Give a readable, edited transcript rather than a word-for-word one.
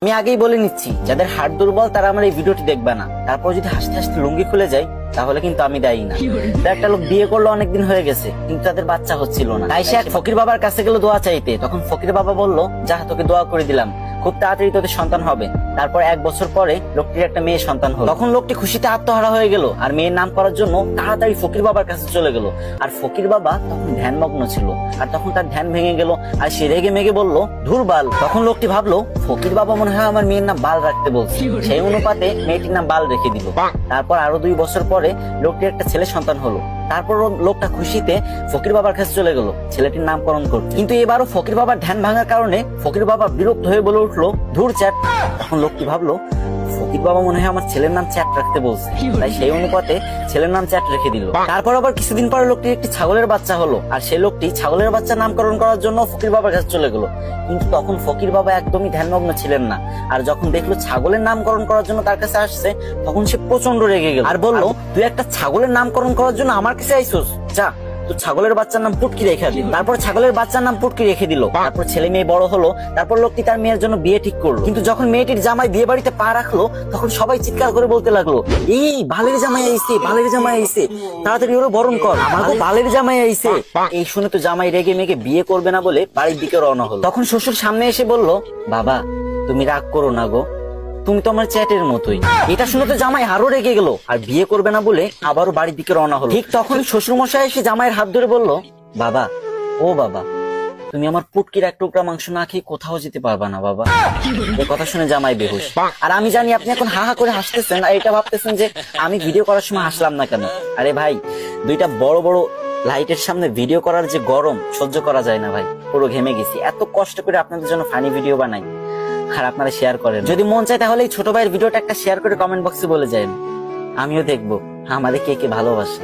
আমি আগেই বলে নিচ্ছি, যাদের হাড় দুর্বল তারা আমার এই ভিডিওটি দেখবে না। তারপর যদি হাসতে হাসতে লুঙ্গি খুলে যায় তাহলে কিন্তু আমি দায়ী না। একটা লোক বিয়ে করলো, অনেকদিন হয়ে গেছে, কিন্তু তাদের বাচ্চা হচ্ছিল না। তাই সে এক ফকির বাবার কাছে গেল দোয়া চাইতে। তখন ফকির বাবা বলল, যা তোকে দোয়া করে দিলাম, খুব তাড়াতাড়ি তোদের সন্তান হবে। তারপর 1 বছর পরে লোকটির একটা মেয়ে সন্তান হলো। তখন লোকটি খুশিতে আত্মহারা হয়ে গেল আর মেয়ের নাম করার জন্য তাড়াতাড়ি ফকির বাবার কাছে চলে গেল। আর ফকির বাবা তখন ধ্যানমগ্ন ছিল, আর তখন তার ধ্যান ভেঙে গেল আর সে রেগে মেগে বলল, ধুর বাল। তখন লোকটি ভাবলো, ফকির বাবা মনে হয় আমার মেয়ের নাম বাল রাখতে বলছে, সেই অনুপাতে মেয়েটির নাম বাল রেখে দিল। তারপর আরো 2 বছর পরে লোকটির একটা ছেলে সন্তান হলো। তারপর লোকটা খুশিতে ফকির বাবার কাছে চলে গেল ছেলেটির নামকরণ করতে। কিন্তু এবারও ফকির বাবার ধ্যান ভাঙার কারণে ফকির বাবা বিরক্ত হয়ে বলে উঠলো, ধুর চ্যাট। তখন লোকটি ভাবলো, ফকির বাবা মনে হয় আমার ছেলের নাম চ্যাট রাখতে বলছে, তাই সেই অনুপাতে ছেলের নাম চ্যাট রেখে দিল। তারপর আবার কিছুদিন পরে লোকটির একটি ছাগলের বাচ্চা হলো, আর সেই লোকটি ছাগলের বাচ্চা নামকরণ করার জন্য ফকির বাবার কাছে চলে গেল। কিন্তু তখন ফকির বাবা একদমই ধ্যানমগ্ন ছিলেন না, আর যখন দেখলো ছাগলের নামকরণ করার জন্য তার কাছে আসছে, তখন সে প্রচন্ড রেগে গেল আর বলল, তুই একটা ছাগলের নামকরণ করার জন্য আমার কাছে আইসোস, যা তো ছাগলের বাচ্চার নাম পুটকি রেখে দিল। তারপর ছাগলের বাচ্চার নাম পুটকি রেখে দিল। তারপর ছেলে মেয়ে বড় হলো। তারপর লোকটি তার মেয়ের জন্য বিয়ে ঠিক করলো। কিন্তু যখন মেয়েটির জামাই বিয়ে বাড়িতে পা রাখলো, তখন সবাই চিৎকার করে বলতে লাগলো, এই বালের জামাই আইছে, বালের জামাই আইছে, তাড়াতাড়ি ওরা বরণ কর, আমাকে বালের জামাই আইছে। এই শুনে তো জামাই রেগে মেগে বিয়ে করবে না বলে বাড়ির দিকে রওনা হলো। তখন শ্বশুর সামনে এসে বলল, বাবা তুমি রাগ করো না গো, তুমি তো আমার চ্যাটের মতোই। এটা শুনে তো জামাই আরো রেগে গেল আর বিয়ে করবে না বলে আবারও বাড়ির দিকে রওনা হলো। ঠিক তখন শ্বশুর মশাই এসে জামাইয়ের হাত ধরে বলল, বাবা ও বাবা, তুমি আমার পুটকির 1 টুকরা মাংস না খেয়ে কোথাও যেতে পারবা না বাবা। এই কথা শুনে জামাই বেহুশ। আর আমি জানি আপনি এখন হা হা করে হাসতেছেন আর এটা ভাবতেছেন যে আমি ভিডিও করার সময় হাসলাম না কেন। আরে ভাই, 2টা বড় বড় লাইটের সামনে ভিডিও করার যে গরম সহ্য করা যায় না ভাই, পুরো ঘেমে গেছি। এত কষ্ট করে আপনাদের জন্য ফানি ভিডিও বানাই আর আপনারা শেয়ার করেন। যদি মন চায় তাহলে এই ছোট ভাইয়ের ভিডিওটা একটা শেয়ার করে কমেন্ট বক্সে বলে যান, আমিও দেখবো আমাদের কে কে ভালোবাসে।